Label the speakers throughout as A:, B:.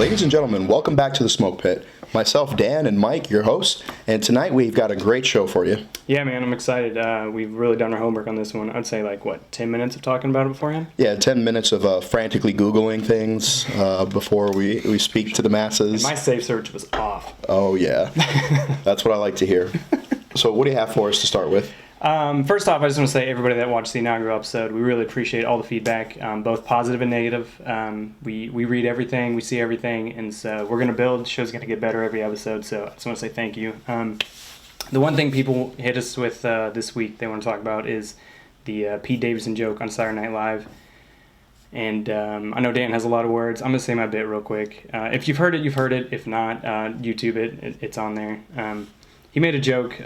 A: Ladies and gentlemen, welcome back to the Smoke Pit. Myself, Dan, and Mike, your hosts, and tonight we've got a great show for you.
B: Yeah, man, I'm excited. We've really done our homework on this one. I'd say, 10 minutes of talking about it beforehand?
A: Yeah, 10 minutes of frantically Googling things before we speak to the masses.
B: And my safe search was off.
A: Oh, yeah. That's what I like to hear. So what do you have for us to start with?
B: First off, I just want to say, everybody that watched the inaugural episode, we really appreciate all the feedback, both positive and negative. We read everything, we see everything, and so we're going to build. The show's going to get better every episode, so I just want to say thank you. The one thing people hit us with this week they want to talk about is the Pete Davidson joke on Saturday Night Live. And I know Dan has a lot of words. I'm going to say my bit real quick. If you've heard it, you've heard it. If not, YouTube it. It's on there. He made a joke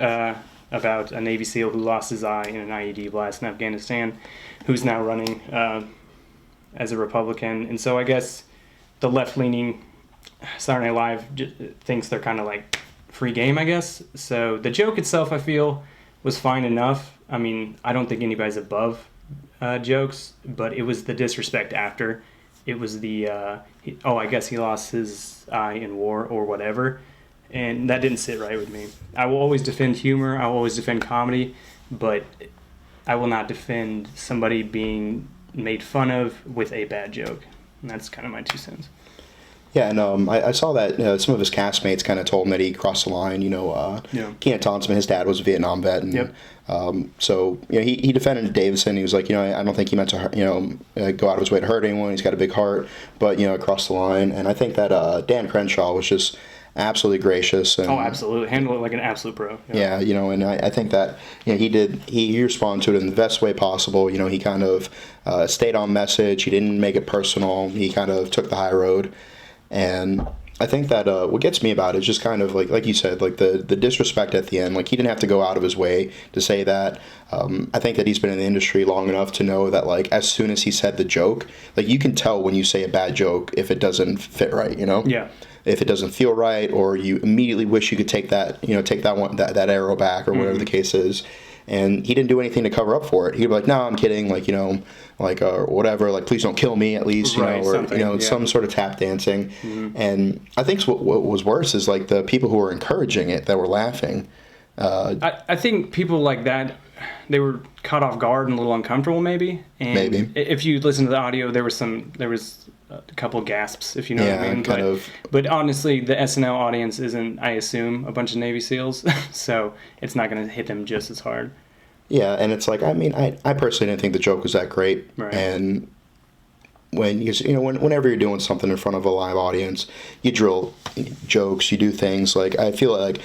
B: about a Navy SEAL who lost his eye in an IED blast in Afghanistan, who's now running as a Republican. And so I guess the left-leaning Saturday Night Live thinks they're kind of like free game, I guess. So the joke itself, I feel, was fine enough. I mean, I don't think anybody's above jokes, but it was the disrespect after. It was the, I guess he lost his eye in war or whatever. And that didn't sit right with me. I will always defend humor. I will always defend comedy. But I will not defend somebody being made fun of with a bad joke. And that's kind of my 2 cents.
A: Yeah, and I saw that some of his castmates kind of told him that he crossed the line. Kenan Thompson, his dad was a Vietnam vet, and so he defended Davidson. He was like, I don't think he meant to, go out of his way to hurt anyone. He's got a big heart, but across the line. And I think that Dan Crenshaw was just absolutely gracious. And,
B: absolutely. Handle it like an absolute pro.
A: Yeah, and I think that he responded to it in the best way possible. He kind of stayed on message. He didn't make it personal. He kind of took the high road. And I think that what gets me about it is just kind of like you said, like the disrespect at the end. Like, he didn't have to go out of his way to say that. I think that he's been in the industry long enough to know that, like, as soon as he said the joke, like, you can tell when you say a bad joke if it doesn't fit right,
B: Yeah.
A: If it doesn't feel right, or you immediately wish you could take that that arrow back, or whatever the case is. And he didn't do anything to cover up for it. He'd be like, "No, I'm kidding," or whatever, like, "Please don't kill me," at least, some sort of tap dancing. Mm-hmm. And I think what was worse is, like, the people who were encouraging it, that were laughing.
B: I think people like that, they were caught off guard and a little uncomfortable, maybe. And
A: maybe
B: if you listen to the audio, there was a couple of gasps, if you know what I mean. But honestly, the SNL audience isn't, I assume, a bunch of Navy SEALs, so it's not going to hit them just as hard.
A: Yeah, and it's like, I mean, I personally didn't think the joke was that great.
B: Right.
A: And whenever you're doing something in front of a live audience, you drill jokes, you do things. Like, I feel like,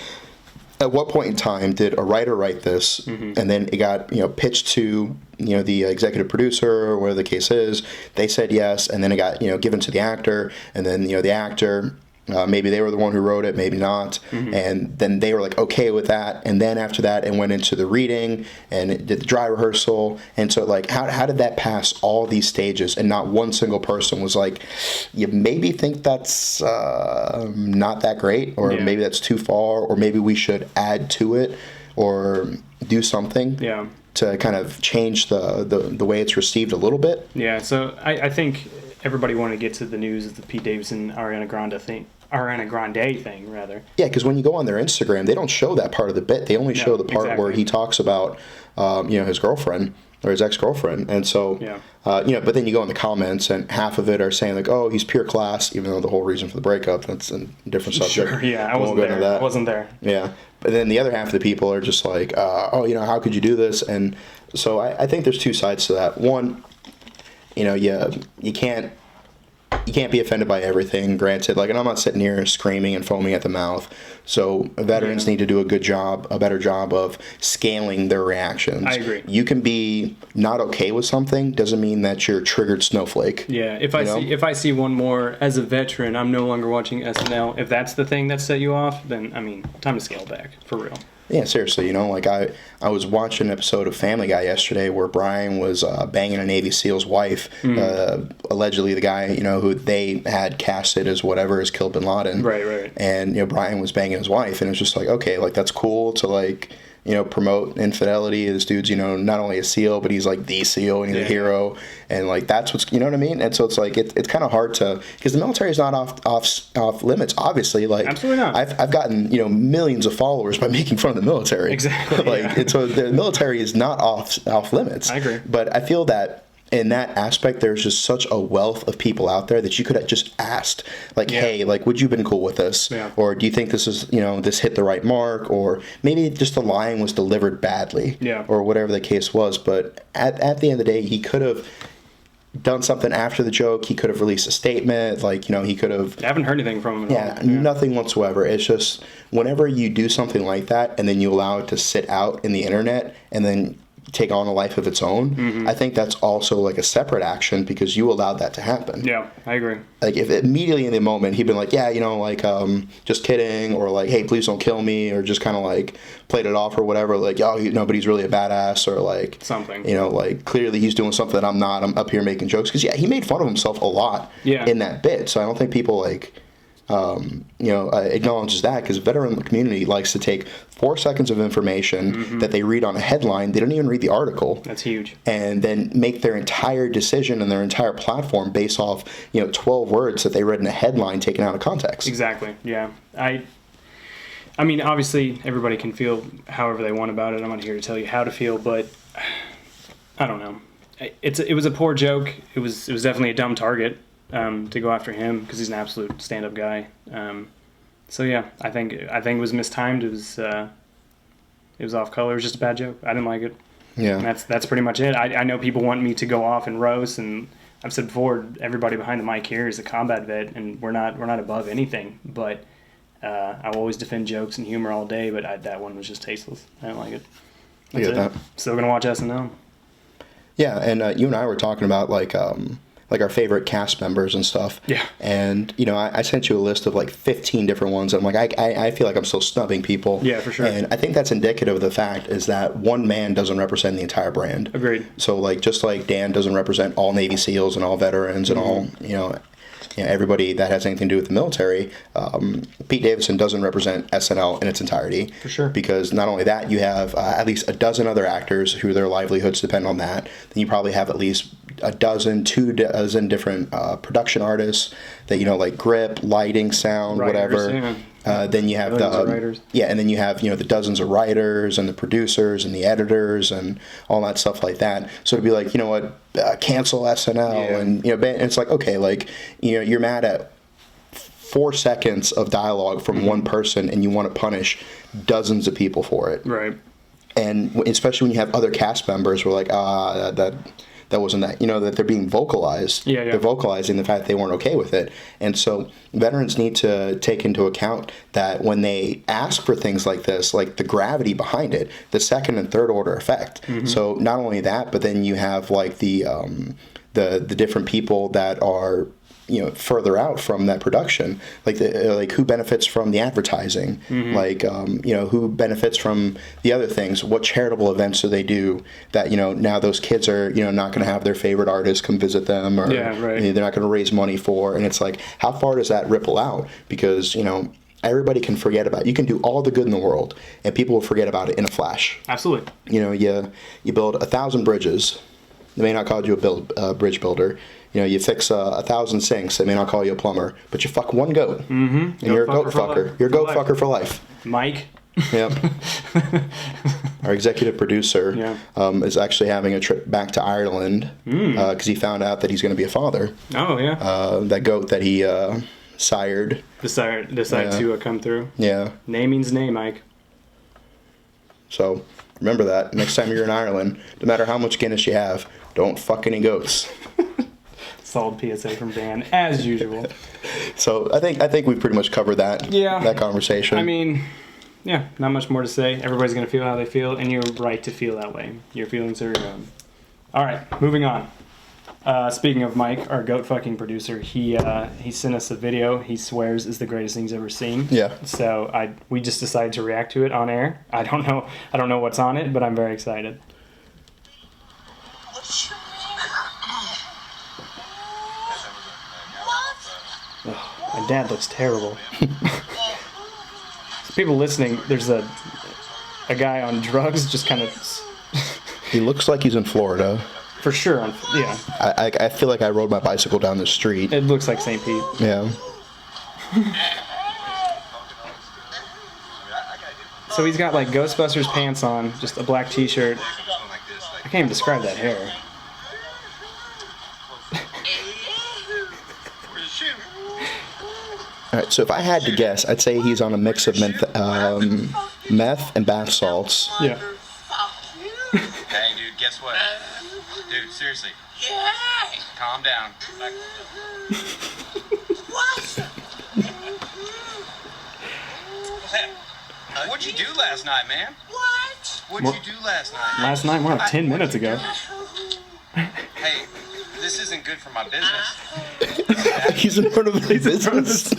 A: at what point in time did a writer write this, and then it got pitched to the executive producer, or whatever the case is? They said yes, and then it got given to the actor, and then the actor, maybe they were the one who wrote it, maybe not, and then they were like okay with that, and then after that it went into the reading, and it did the dry rehearsal, and so, like, how did that pass all these stages and not one single person was like, you maybe think that's not that great, or maybe that's too far, or maybe we should add to it or do something to kind of change the way it's received a little bit?
B: Yeah, so I think everybody wanted to get to the news of the Pete Davidson Ariana Grande thing, rather. Yeah,
A: because when you go on their Instagram, they don't show that part of the bit. They only show the part where he talks about, his girlfriend or his ex-girlfriend. And so, but then you go in the comments, and half of it are saying, like, oh, he's pure class, even though the whole reason for the breakup, that's a different subject.
B: Sure, yeah, I wasn't there.
A: Yeah. But then the other half of the people are just like, how could you do this? And so I think there's two sides to that. One, you can't be offended by everything, granted. Like, and I'm not sitting here screaming and foaming at the mouth. So veterans need to do a better job of scaling their reactions.
B: I agree.
A: You can be not okay with something, doesn't mean that you're a triggered snowflake.
B: Yeah, if I see one more as a veteran, I'm no longer watching SNL. If that's the thing that set you off, then, I mean, time to scale back, for real.
A: Yeah, seriously, like, I was watching an episode of Family Guy yesterday where Brian was banging a Navy SEAL's wife, allegedly the guy, who they had casted as whatever has killed Bin Laden.
B: Right.
A: And, Brian was banging his wife, and it was just like, okay, like, that's cool to, like, promote infidelity. This dude's, not only a SEAL, but he's like the SEAL and he's a hero. And like, that's what's, you know what I mean? And so it's like, it's kind of hard to, because the military is not off limits, obviously. Like,
B: absolutely not.
A: I've gotten, millions of followers by making fun of the military.
B: Exactly.
A: Like, and so the military is not off limits.
B: I agree.
A: But I feel that in that aspect, there's just such a wealth of people out there that you could have just asked, like, hey, like, would you have been cool with this?
B: Yeah.
A: Or do you think this is, this hit the right mark? Or maybe just the line was delivered badly.
B: Yeah.
A: Or whatever the case was. But at the end of the day, he could have done something after the joke. He could have released a statement. Like, he could have...
B: I haven't heard anything from him at all.
A: Nothing whatsoever. It's just whenever you do something like that and then you allow it to sit out in the internet and then take on a life of its own, I think that's also like a separate action because you allowed that to happen.
B: Yeah, I agree.
A: Like if immediately in the moment he'd been like, just kidding, or like, hey, please don't kill me, or just kind of like played it off or whatever, like, but he's really a badass, or like
B: something,
A: like clearly he's doing something that I'm not. I'm up here making jokes because he made fun of himself a lot in that bit. So I don't think people like acknowledges that, because veteran community likes to take 4 seconds of information that they read on a headline. They don't even read the article.
B: That's huge.
A: And then make their entire decision and their entire platform based off 12 words that they read in a headline taken out of context.
B: Exactly. Yeah. I mean, obviously everybody can feel however they want about it. I'm not here to tell you how to feel, but I don't know. It was a poor joke. It was definitely a dumb target. To go after him because he's an absolute stand-up guy. So yeah, I think it was mistimed. It was off color. It was just a bad joke. I didn't like it.
A: Yeah,
B: and that's pretty much it. I know people want me to go off and roast, and I've said before, everybody behind the mic here is a combat vet, and we're not above anything. But I will always defend jokes and humor all day. But that one was just tasteless. I didn't like it. That's it. That. Still gonna watch SNL.
A: Yeah, and you and I were talking about like our favorite cast members and stuff.
B: Yeah.
A: And, I sent you a list of like 15 different ones. And I'm like, I feel like I'm still snubbing people.
B: Yeah, for sure.
A: And I think that's indicative of the fact is that one man doesn't represent the entire brand.
B: Agreed.
A: So like, just like Dan doesn't represent all Navy SEALs and all veterans and all, everybody that has anything to do with the military, Pete Davidson doesn't represent SNL in its entirety.
B: For sure.
A: Because not only that, you have at least a dozen other actors who their livelihoods depend on that. Then you probably have at least a dozen, 2 dozen different production artists that, like grip, lighting, sound,
B: writers,
A: whatever. Then you have and then you have the dozens of writers and the producers and the editors and all that stuff like that. So to be like, cancel SNL and it's like, okay, like you're mad at 4 seconds of dialogue from one person and you want to punish dozens of people for it,
B: right? And
A: especially when you have other cast members who are like, that wasn't that, that they're being vocalized.
B: Yeah.
A: They're vocalizing the fact that they weren't okay with it. And so veterans need to take into account that when they ask for things like this, like the gravity behind it, the second and third order effect. So not only that, but then you have like the different people that are further out from that production, like who benefits from the advertising, like who benefits from the other things, what charitable events do they do that now those kids are not going to have their favorite artist come visit them, or they're not going to raise money for, and it's like, how far does that ripple out? Because everybody can forget about it. You can do all the good in the world and people will forget about it in a flash.
B: Absolutely.
A: You build 1,000 bridges, they may not call you a bridge builder. You fix 1,000 sinks, they may not call you a plumber, but you fuck one goat, and you're a goat fucker. You're a goat fucker for life.
B: Mike.
A: Yep. Our executive producer is actually having a trip back to Ireland because he found out that he's going to be a father.
B: Oh, yeah.
A: That goat that he sired.
B: Decided to come through.
A: Yeah.
B: Naming's name, Mike.
A: So remember that. Next time you're in Ireland, no matter how much Guinness you have, don't fuck any goats.
B: Solid PSA from Dan, as usual.
A: So I think we've pretty much covered that.
B: Yeah.
A: That conversation.
B: I mean, yeah, not much more to say. Everybody's gonna feel how they feel, and you're right to feel that way. Your feelings are your own. All right, moving on. Speaking of Mike, our goat fucking producer, he sent us a video he swears is the greatest thing he's ever seen.
A: Yeah.
B: So we just decided to react to it on air. I don't know what's on it, but I'm very excited. My dad looks terrible. So people listening, there's a a guy on drugs just kind of...
A: He looks like he's in Florida.
B: For sure, yeah.
A: I feel like I rode my bicycle down the street.
B: It looks like St. Pete.
A: Yeah.
B: So he's got like Ghostbusters pants on, just a black t-shirt. I can't even describe that hair.
A: Alright, so if I had to guess, I'd say he's on a mix of meth and bath salts.
B: Yeah.
C: Hey, dude, guess what? Dude, seriously. Calm down. What'd you do last night, man? What'd you do last night?
B: Last night, more like 10 minutes ago.
C: Hey, this isn't good for my business.
A: He's in front of the business.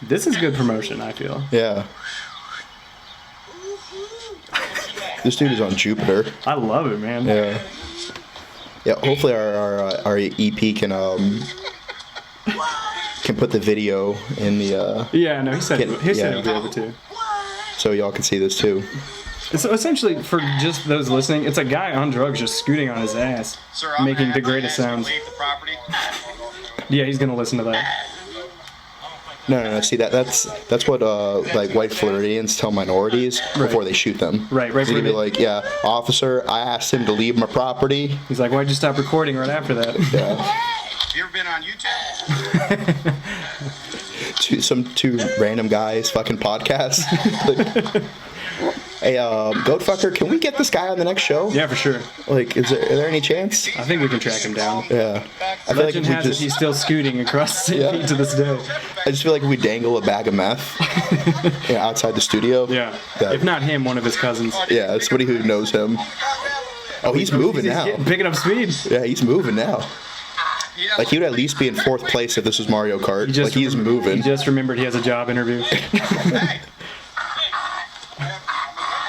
B: This is good promotion, I feel.
A: Yeah. This dude is on Jupiter.
B: I love it, man.
A: Yeah. Yeah. Hopefully our EP can put the video in the
B: Yeah, no, he said it would be
A: yeah.
B: able to.
A: So y'all can see this too.
B: So essentially, for just those listening, it's a guy on drugs just scooting on his ass,
C: Sir, I'm
B: making
C: gonna
B: the
C: have to
B: greatest
C: ask you to
B: sounds.
C: leave the property.
B: Yeah, he's gonna listen to that.
A: No. See that's what like white Floridians tell minorities before they shoot them.
B: Right
A: They'd
B: before
A: be
B: they-
A: like, yeah, officer, I asked him to leave my property.
B: He's like, why'd you stop recording right after that?
A: Yeah.
C: Have you ever been on YouTube?
A: Two random guys fucking podcasts. Like, hey, goat fucker, can we get this guy on the next show?
B: Yeah, for sure.
A: Like, is there any chance?
B: I think we can track him down.
A: Yeah. I feel like
B: Legend
A: if we
B: has it
A: just,
B: he's still scooting across St.
A: Yeah.
B: Pete to this day.
A: I just feel like if we dangle a bag of meth outside the studio.
B: Yeah.
A: that-
B: If not him, one of his cousins.
A: Yeah, somebody who knows him. Oh, he's moving now.
B: Picking up speed.
A: Yeah, he's moving now. Like, he would at least be in 4th place if this was Mario Kart. Like, he's moving.
B: He just remembered he has a job interview.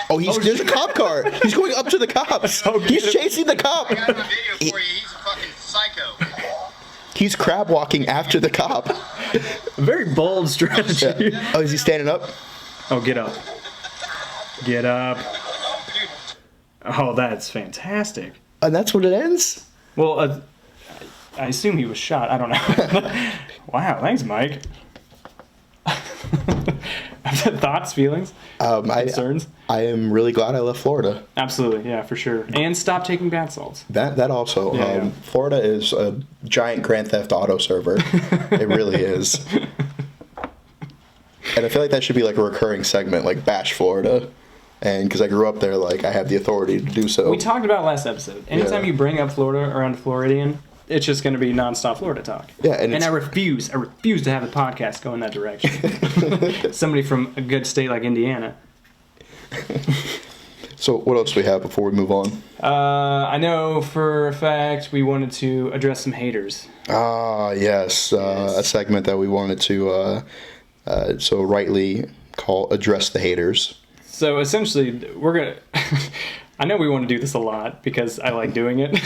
A: Oh, there's a cop car. He's going up to the cops. He's chasing the cop.
C: I got a video for you. He's a fucking psycho.
A: He's crab walking after the cop.
B: A very bold strategy.
A: Yeah. Oh, is he standing up?
B: Oh, get up. Get up. Oh, that's fantastic.
A: And that's what it ends?
B: Well, I assume he was shot. I don't know. Wow, thanks, Mike. Thoughts, feelings, concerns?
A: I am really glad I left Florida.
B: Absolutely, yeah, for sure. And stop taking bath salts.
A: That also.
B: Yeah.
A: Florida is a giant Grand Theft Auto server. It really is. And I feel like that should be like a recurring segment, like Bash Florida. And because I grew up there, like, I have the authority to do so.
B: We talked about last episode. Anytime
A: Yeah.
B: you bring up Florida around a Floridian, it's just going to be nonstop Florida talk.
A: Yeah, and
B: I refuse to have the podcast go in that direction. Somebody from a good state like Indiana.
A: So what else do we have before we move on?
B: I know for a fact we wanted to address some haters.
A: Ah, yes. A segment that we wanted to so rightly call Address the Haters.
B: So essentially, we're going to... I know we want to do this a lot because I like doing it.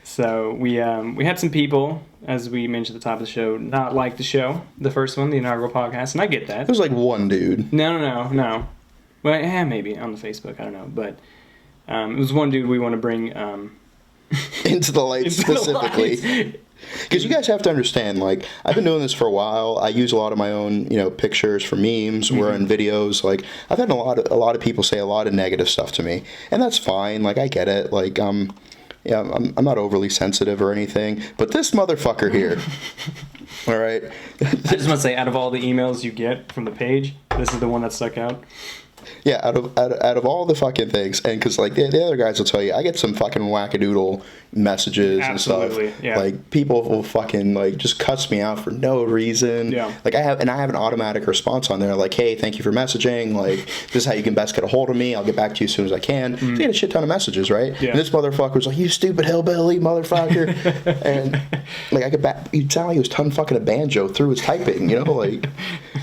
B: So we had some people, as we mentioned at the top of the show, not like the show, the first one, the inaugural podcast, and I get that.
A: There's like one dude.
B: No. Well, yeah, maybe on the Facebook, I don't know, but it was one dude we want to bring
A: Into the light
B: into the
A: specifically.
B: light.
A: Because you guys have to understand, like, I've been doing this for a while. I use a lot of my own, pictures for memes. We're in videos. Like, I've had a lot of people say a lot of negative stuff to me, and that's fine. Like, I get it. Like, I'm not overly sensitive or anything, but this motherfucker here. All right.
B: I just want to say, out of all the emails you get from the page, this is the one that stuck out.
A: Yeah, out of all the fucking things, and because like the other guys will tell you, I get some fucking wackadoodle messages
B: Absolutely,
A: and stuff.
B: yeah.
A: Like people will fucking like just cuss me out for no reason.
B: Yeah.
A: Like I have an automatic response on there, like, hey, thank you for messaging. Like, this is how you can best get a hold of me. I'll get back to you as soon as I can. So you get a shit ton of messages, right?
B: Yeah.
A: And this motherfucker was like, you stupid hillbilly motherfucker, and like I get back. He sounded like he was fucking a banjo through his typing, like.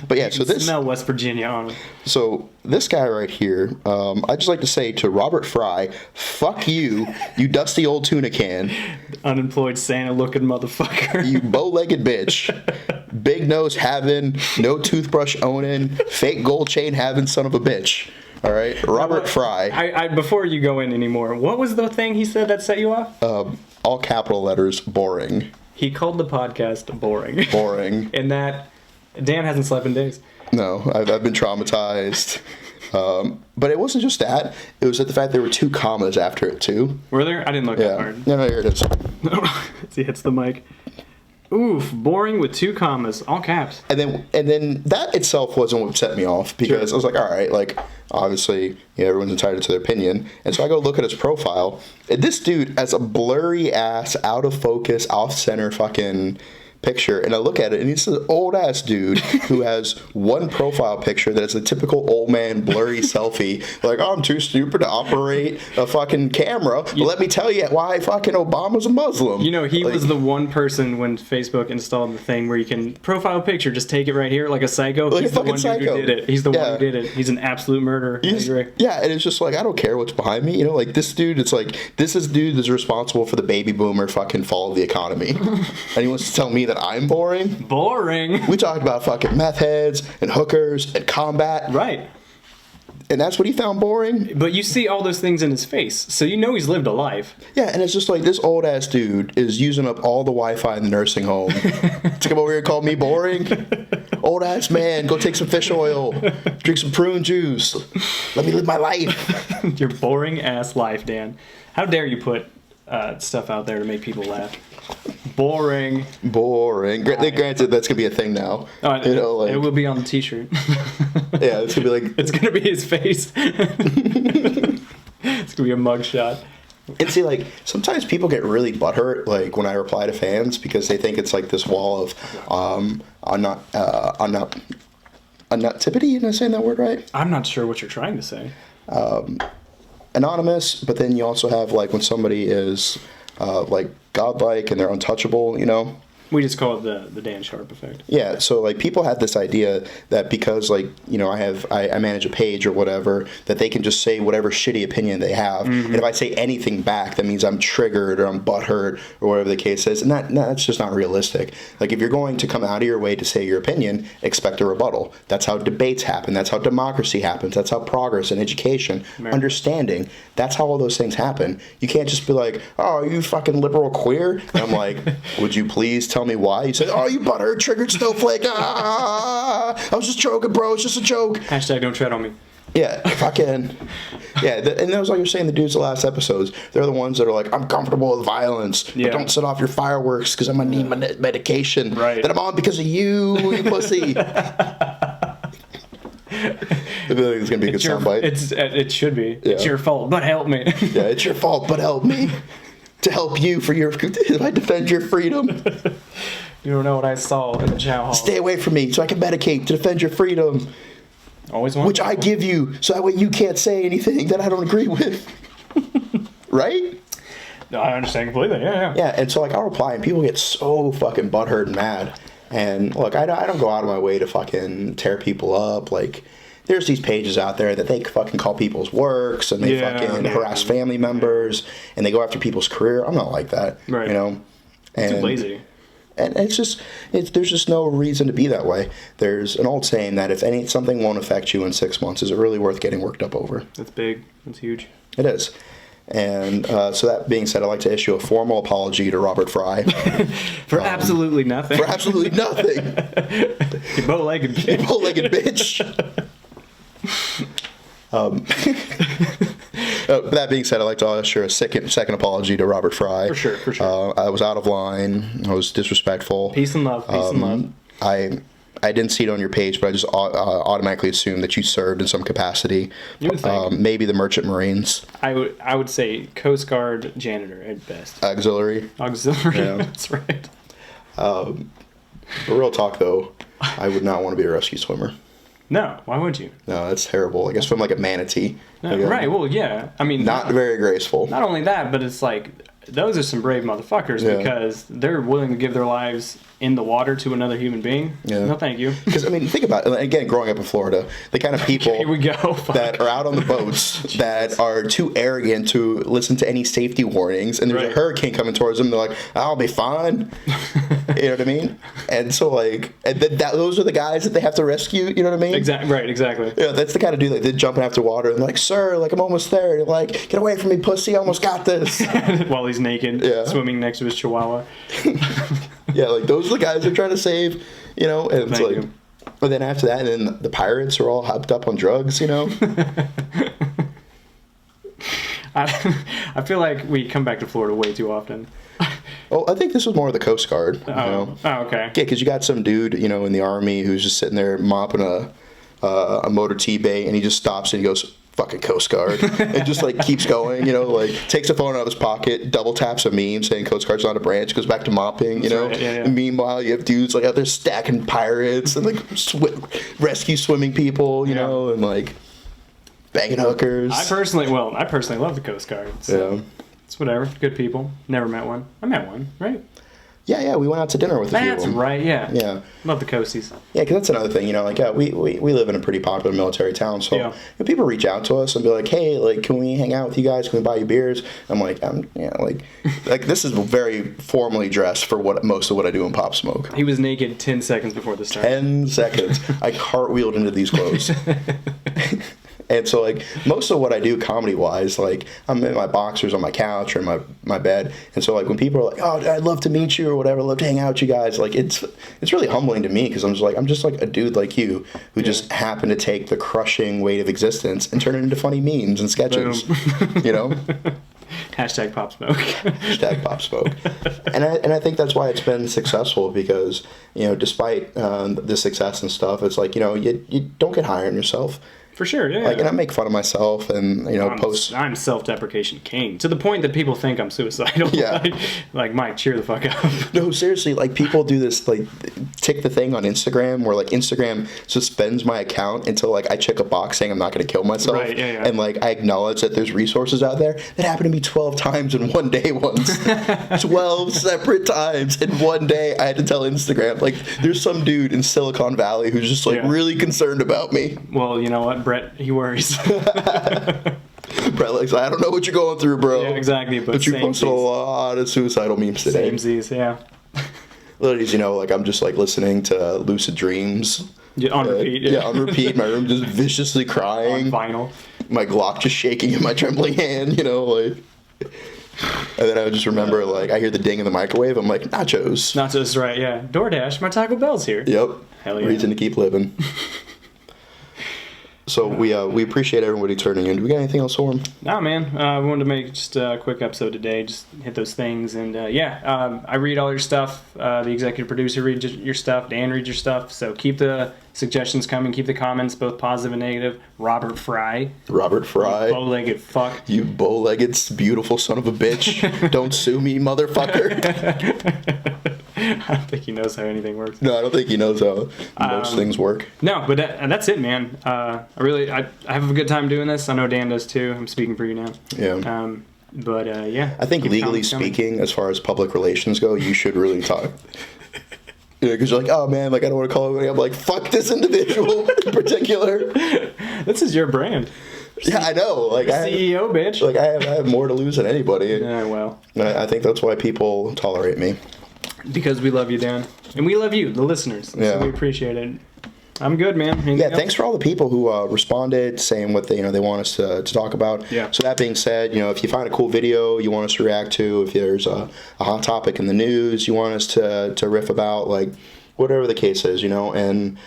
A: But yeah, so this
B: smell West Virginia on him.
A: So this guy right here, I just like to say to Robert Fry, fuck you, you dusty old tuna can.
B: Unemployed Santa-looking motherfucker.
A: You bow-legged bitch. Big nose having, no toothbrush owning, fake gold chain having son of a bitch. All right, Robert Fry.
B: I before you go in anymore, what was the thing he said that set you off?
A: All capital letters, boring.
B: He called the podcast boring.
A: Boring.
B: And that Dan hasn't slept in days.
A: No, I've been traumatized. But it wasn't just that. It was the fact there were 2 commas after it, too.
B: Were there? I didn't look that hard.
A: No, here it is.
B: As he hits the mic. Oof, boring with 2 commas, all caps.
A: And then that itself wasn't what set me off, because I was like, all right, like, obviously, everyone's entitled to their opinion. And so I go look at his profile, and this dude has a blurry ass, out of focus, off center fucking picture, and I look at it, and he's an old ass dude who has one profile picture that is a typical old man blurry selfie. Like, oh, I'm too stupid to operate a fucking camera. Well, let me tell you why fucking Obama's a Muslim.
B: He was the one person when Facebook installed the thing where you can profile picture, just take it right here, like a psycho.
A: Like
B: He's the one dude who did it. He's the one who did it. He's an absolute murderer.
A: Yeah, and it's just like, I don't care what's behind me. Like, this dude, it's like, this is dude that's responsible for the baby boomer fucking fall of the economy. And he wants to tell me that I'm boring?
B: Boring.
A: We talked about fucking meth heads and hookers and combat.
B: Right.
A: And that's what he found boring?
B: But you see all those things in his face, so you know he's lived a life.
A: Yeah, and it's just like, this old ass dude is using up all the Wi-Fi in the nursing home to come over here and call me boring. Old ass man, go take some fish oil, drink some prune juice. Let me live my life.
B: Your boring ass life, Dan. How dare you put stuff out there to make people laugh? Boring. Granted, that's gonna be a thing now. It will be on the T-shirt.
A: Yeah, it's gonna be like,
B: it's gonna be his face. It's gonna be a mugshot.
A: And see, like, sometimes people get really butthurt, like, when I reply to fans, because they think it's like this wall of anonymity. Am I saying that word right?
B: I'm not sure what you're trying to say.
A: Anonymous, but then you also have, like, when somebody is like godlike and they're untouchable,
B: We just call it the Dan Sharp effect.
A: Yeah, so like people have this idea that because like, I manage a page or whatever, that they can just say whatever shitty opinion they have. Mm-hmm. And if I say anything back, that means I'm triggered or I'm butthurt or whatever the case is. And that's just not realistic. Like if you're going to come out of your way to say your opinion, expect a rebuttal. That's how debates happen. That's how democracy happens. That's how progress and education, understanding, that's how all those things happen. You can't just be like, oh, are you fucking liberal queer? And I'm like, would you please tell me why? You said, oh, you butthurt, triggered snowflake. I was just joking, bro. It's just a joke.
B: Hashtag don't tread on me.
A: Yeah, fucking. Yeah, and that was like you're saying, the dudes the last episodes, they're the ones that are like, I'm comfortable with violence, but don't set off your fireworks because I'm going to need my medication that I'm on because of you pussy. I feel like it's going to be a good soundbite.
B: It should be. Yeah. It's your fault, but help me.
A: Yeah, it's your fault, but help me. To help you I defend your freedom.
B: You don't know what I saw in the chow hall.
A: Stay away from me so I can medicate to defend your freedom.
B: Always want
A: which I give you, so that way you can't say anything that I don't agree with. Right?
B: No, I understand completely. Yeah.
A: Yeah, and so like I'll reply and people get so fucking butthurt and mad. And look, I don't go out of my way to fucking tear people up. Like, there's these pages out there that they fucking call people's works and they harass family members and they go after people's career. I'm not like that,
B: right.
A: And
B: too lazy.
A: And there's just no reason to be that way. There's an old saying that if something won't affect you in 6 months, is it really worth getting worked up over?
B: That's big. That's huge.
A: It is. And so that being said, I'd like to issue a formal apology to Robert Fry.
B: For absolutely nothing.
A: For absolutely nothing.
B: You bow-legged bitch.
A: You bow-legged bitch. That being said, I'd like to issue a second apology to Robert Fry.
B: For sure.
A: I was out of line. I was disrespectful.
B: Peace and love.
A: I didn't see it on your page, but I just automatically assumed that you served in some capacity.
B: You would think.
A: Maybe the Merchant Marines.
B: I would say Coast Guard janitor at best.
A: Auxiliary.
B: Yeah. That's right.
A: But real talk, though, I would not want to be a rescue swimmer.
B: No, why would you?
A: No, that's terrible. I guess swim like a manatee.
B: No, right, well, yeah. I mean...
A: Not very graceful.
B: Not only that, but it's like, those are some brave motherfuckers because they're willing to give their lives in the water to another human being.
A: Yeah.
B: No, thank you.
A: Because, I mean, think about it. Again, growing up in Florida, the kind of people
B: Here we go.
A: that are out on the boats that are too arrogant to listen to any safety warnings, and there's
B: Right.
A: a hurricane coming towards them, they're like, I'll be fine. You know what I mean? And so, like, and those are the guys that they have to rescue, you know what I mean?
B: Exactly. Right, exactly.
A: Yeah, that's the kind of dude that they're jumping after water and like, sir, like, I'm almost there. You're like, get away from me, pussy, I almost got this.
B: While he's naked,
A: Yeah.
B: swimming next to his chihuahua.
A: Yeah, like, those are the guys they're trying to save, you know? And it's
B: Thank
A: like,
B: you.
A: but then after that, and then the pirates are all hopped up on drugs, you know?
B: I feel like we come back to Florida way too often.
A: Well, I think this was more of the Coast Guard, you know?
B: Oh, okay.
A: Yeah, because you got some dude, you know, in the Army who's just sitting there mopping a motor T-bay, and he just stops and he goes, fucking Coast Guard, and just, like, keeps going, you know, like, takes a phone out of his pocket, double taps a meme saying Coast Guard's not a branch, goes back to mopping, you know?
B: Right, yeah.
A: And meanwhile, you have dudes, like, out there stacking pirates and, like, rescue swimming people, you
B: Yeah.
A: know, and, like, banging hookers.
B: I personally love the Coast Guard. So
A: Yeah.
B: it's whatever. Good people. Never met one. I met one, right?
A: Yeah, we went out to dinner with a few of
B: That's
A: them.
B: right, yeah.
A: Yeah.
B: Love the Coasties.
A: Yeah, because that's another thing, you know, like, yeah, we live in a pretty popular military town, so
B: Yeah.
A: if people reach out to us and be like, hey, like, can we hang out with you guys? Can we buy you beers? I'm like, yeah, like this is very formally dressed for most of what I do in Pop Smoke.
B: He was naked 10 seconds before the start.
A: 10 seconds. I cartwheeled into these clothes. And so, like, most of what I do comedy-wise, like, I'm in my boxers on my couch or in my bed. And so, like, when people are like, oh, I'd love to meet you or whatever, I'd love to hang out with you guys, like, it's really humbling to me because I'm just like a dude like you who just happened to take the crushing weight of existence and turn it into funny memes and sketches, you know?
B: Hashtag Pop Smoke.
A: Hashtag Pop Smoke. And I think that's why it's been successful because, you know, despite the success and stuff, it's like, you know, you don't get high on yourself.
B: For sure, yeah.
A: Like, and I make fun of myself and, you know, post.
B: I'm self-deprecation king to the point that people think I'm suicidal.
A: Yeah.
B: like, Mike, cheer the fuck up.
A: No, seriously, like, people do this, like, tick the thing on Instagram where, like, Instagram suspends my account until, like, I check a box saying I'm not going to kill myself.
B: Right, yeah.
A: And, like, I acknowledge that there's resources out there. That happened to me 12 times in one day once. 12 separate times in one day. I had to tell Instagram, like, there's some dude in Silicon Valley who's just, like,
B: Yeah.
A: really concerned about me.
B: Well, you know what, Brett? He worries.
A: Brett, like, I don't know what you're going through, bro.
B: Yeah, exactly, but
A: you
B: same
A: posted a
B: Z's.
A: lot of suicidal memes today.
B: Samesies, yeah.
A: Literally, you know, like, I'm just, like, listening to Lucid Dreams.
B: Yeah, on repeat.
A: Yeah, on repeat. My room just viciously
B: On
A: crying.
B: vinyl.
A: My Glock just shaking in my trembling hand, you know, like. And then I would just remember, like, I hear the ding in the microwave. I'm like, nachos.
B: Not just right, yeah. DoorDash, my Taco Bell's here.
A: Yep.
B: Hell yeah.
A: Reason to keep living. So we appreciate everybody turning in. Do we got anything else for them?
B: Nah, man. We wanted to make just a quick episode today. Just hit those things. And I read all your stuff. The executive producer reads your stuff. Dan reads your stuff. So keep the suggestions coming. Keep the comments, both positive and negative. Robert Fry. Bow-legged fuck.
A: You bow-legged, beautiful son of a bitch. Don't sue me, motherfucker.
B: I don't think he knows how anything works.
A: No, I don't think he knows how most things work.
B: No, but that's it, man. I have a good time doing this. I know Dan does too. I'm speaking for you now.
A: Yeah.
B: Yeah.
A: I think
B: keep the
A: legally
B: comments coming.
A: speaking, as far as public relations go, you should really talk. Yeah, because you're like, oh man, like, I don't want to call anybody. I'm like, fuck this individual in particular.
B: This is your brand.
A: Yeah, I know. Like,
B: CEO, bitch.
A: Like, I have more to lose than anybody.
B: Yeah, well.
A: And I think that's why people tolerate me.
B: Because we love you, Dan. And we love you, the listeners.
A: Yeah.
B: So we appreciate it. I'm good, man. Anything
A: Yeah,
B: else?
A: thanks for all the people who responded, saying what they want us to talk about.
B: Yeah.
A: So that being said, if you find a cool video you want us to react to, if there's a hot topic in the news you want us to riff about, like, whatever the case is, and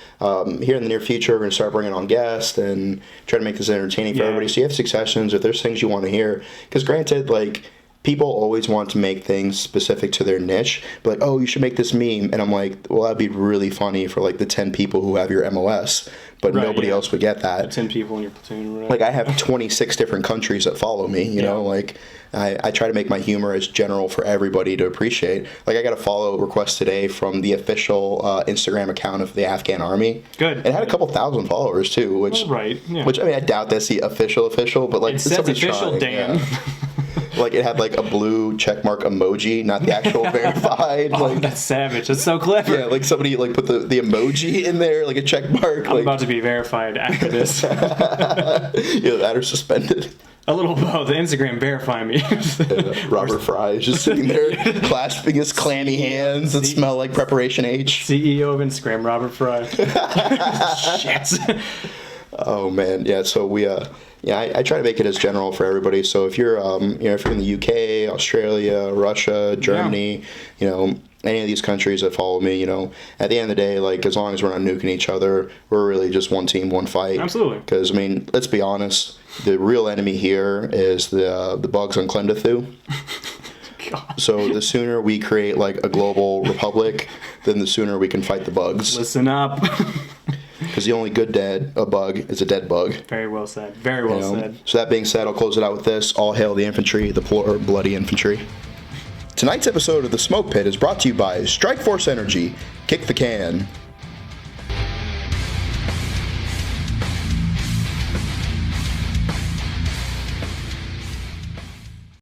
A: here in the near future we're going to start bringing on guests and try to make this entertaining for everybody. So you have suggestions if there's things you want to hear, because granted, like, people always want to make things specific to their niche, but like, oh, you should make this meme, and I'm like, well, that'd be really funny for like the 10 people who have your MOS, but nobody else would get that.
B: 10 people in your platoon or whatever.
A: Like, I have 26 different countries that follow me, you know, like, I try to make my humor as general for everybody to appreciate. Like, I got a follow request today from the official Instagram account of the Afghan Army.
B: Good.
A: It had a couple thousand followers too, which,
B: Well, right, yeah.
A: which, I mean, I doubt that's the official, but like,
B: it says
A: somebody's
B: official,
A: trying,
B: Dan.
A: yeah. Like it had like a blue checkmark emoji, not the actual verified.
B: Oh,
A: Like
B: that's savage. That's so clever.
A: yeah, like somebody like put the emoji in there, like a checkmark.
B: I'm
A: like,
B: about to be verified after this.
A: yeah, that or suspended.
B: A little both. Instagram verify me.
A: Robert Fry is just sitting there clasping his clammy hands that smell like Preparation H.
B: CEO of Instagram, Robert Fry. Shit.
A: Oh man, yeah. So we, I try to make it as general for everybody. So if you're, if you're in the UK, Australia, Russia, Germany, any of these countries that follow me, at the end of the day, like as long as we're not nuking each other, we're really just one team, one fight.
B: Absolutely.
A: Because I mean, let's be honest, the real enemy here is the bugs on Clendathu.
B: God.
A: So the sooner we create like a global republic, then the sooner we can fight the bugs.
B: Listen up.
A: Because the only good bug is a dead bug.
B: Very well said. Very well said.
A: So that being said, I'll close it out with this. All hail the infantry, the poor bloody infantry. Tonight's episode of The Smoke Pit is brought to you by Strike Force Energy. Kick the can.